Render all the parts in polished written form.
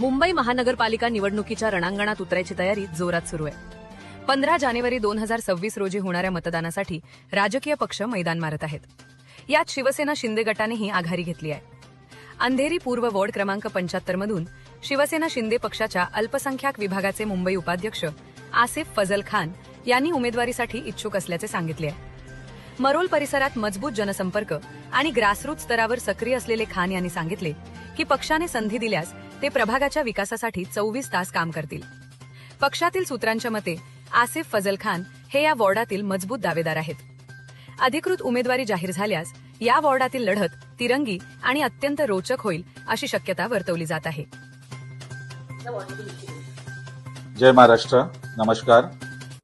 मुंबई महानगरपालिका निवडणुकीच्या रणांगणात उतरायची तयारी जोरात सुरू आहे। 15 जानेवारी 2026 रोजी होणाऱ्या मतदानासाठी राजकीय पक्ष मैदान मारत आहेत। यात शिवसेना शिंदे गटानेही आघाडी घेतली आहे। अंधेरी पूर्व वॉर्ड क्रमांक 75 मधून शिवसेना शिंदे पक्षाच्या अल्पसंख्याक विभागाचे मुंबई उपाध्यक्ष आसिफ फजल खान यांनी उमेदवारीसाठी इच्छुक असल्याचे सांगितले आहे। मरोल परिसरात मजबूत जनसंपर्क आणि ग्रासरूट स्तरावर सक्रिय असलेले खान यांनी सांगितले की पक्षाने संधी दिल्यास ते प्रभागाच्या विकासासाठी 24 तास काम करतील। पक्षातील सूत्रांच्या मते आसिफ फजल खान हे या वॉर्डातील मजबूत दावेदार आहेत। अधिकृत उमेदवारी जाहीर झाल्यास या वॉर्डातील लढत तिरंगी आणि अत्यंत रोचक होईल अशी शक्यता वर्तवली जात आहे। जय महाराष्ट्र, नमस्कार।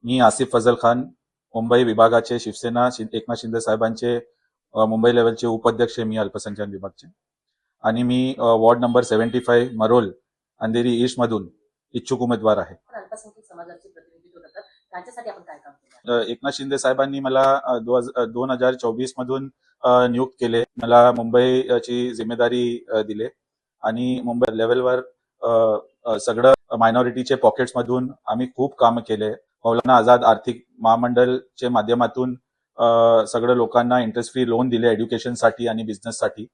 मी आसिफ फजल खान, मुंबई विभागाचे शिवसेना एकनाथ शिंदे साहेबांचे मुंबई लेवलचे उपाध्यक्ष मी अल्पसंख्याक विभागचे आणि मी ward number 75 Marol Andheri east मधून इच्छुक उमेदवार आहे। अल्पसंख्याक समाजाचे प्रतिनिधित्व करतात, त्याच्यासाठी आपण काय काम केलं? एकनाथ शिंदे साहेबांनी मला 2024 मधून नियुक्त केले। मला मुंबईची जिम्मेदारी दिली आणि मुंबई लेवलवर सगळं मायनॉरिटीचे पॉकेट्स मधून आम्ही खूप काम केले। मौलाना आझाद आर्थिक महामंडळच्या माध्यमातून सगळ्या लोकांना इंटरेस्ट फ्री लोन दिले एज्युकेशनसाठी आणि बिझनेससाठी।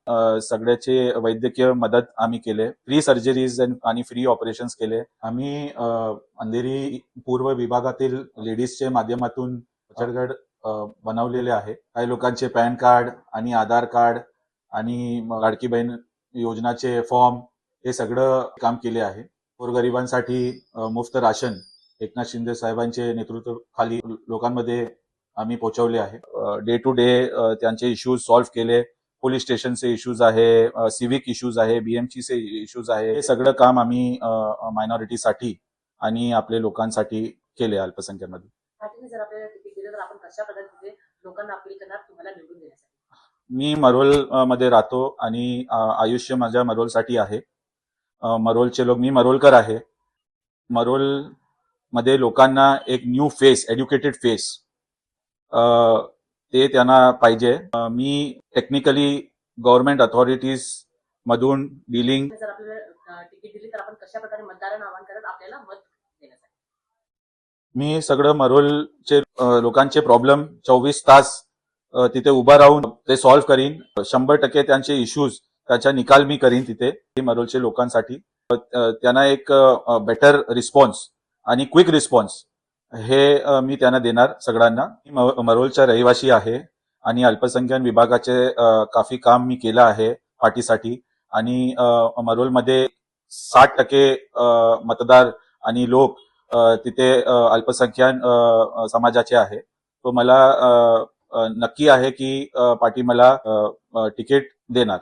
सगळ्याचे वैद्यकीय मदत आम्ही केले, फ्री सर्जरीज आणि फ्री ऑपरेशन्स केले। आम्ही अंधेरी पूर्व विभागातील लेडीजच्या माध्यमातून बचत गट बनवलेले आहे। काही लोकांचे पॅन कार्ड आणि आधार कार्ड आणि लाडकी बहीण योजनाचे फॉर्म हे सगळं काम केले आहे। गोरगरिबांसाठी मुफ्त राशन एकनाथ शिंदे साहेबांचे नेतृत्वाखाली लोकांमध्ये आम्ही पोहोचवले आहे। डे टू डे त्यांचे इश्यूज सॉल्व्ह केले। पोलीस स्टेशनचे इश्यूज आहे, सिव्हिक इश्यूज आहे, बीएमसीचे इश्यूज आहे। हे सगळं काम आम्ही मायनॉरिटीसाठी आणि आपल्या लोकांसाठी केले अल्पसंख्याकमध्ये। पाटील जर आपल्याला तिकीट दिलं तर आपण कशा प्रकारे लोकांना अपील करणार तुम्हाला निवडून देण्यासाठी? मी मरोल मध्ये राहतो आणि आयुष्य माझ्या मरोलसाठी आहे। मरोलचे लोक, मी मरोलकर आहे। मरोल मध्ये लोकांना एक न्यू फेस, एज्युकेटेड फेस ते त्यांना पाहिजे। मी टेक्निकली गव्हर्नमेंट अथॉरिटीज मधून डीलिंग। जर आपल्याला तिकीट दिली तर आपण कशा प्रकारे मतदारांना आवाहन करत आपल्याला मत देण्यासाठी? मी सगळं मरोलचे लोकांचे प्रॉब्लेम 24 तास तिथे उभा राहून ते सॉल्व्ह करीन। 100% त्यांचे इश्यूज त्याचा निकाल मी करीन तिथे मरोलचे लोकांसाठी। त्यांना एक बेटर रिस्पॉन्स आणि क्विक रिस्पॉन्स हे मी त्यांना देणार सगळ्यांना। मरोलचा रहिवासी आहे आणि अल्पसंख्याक विभागाचे काफी काम मी केलं आहे पार्टीसाठी आणि मरोलमध्ये 60% मतदार आणि लोक तिथे अल्पसंख्याक समाजाचे आहे। तो मला नक्की आहे की पार्टी मला तिकीट देणार।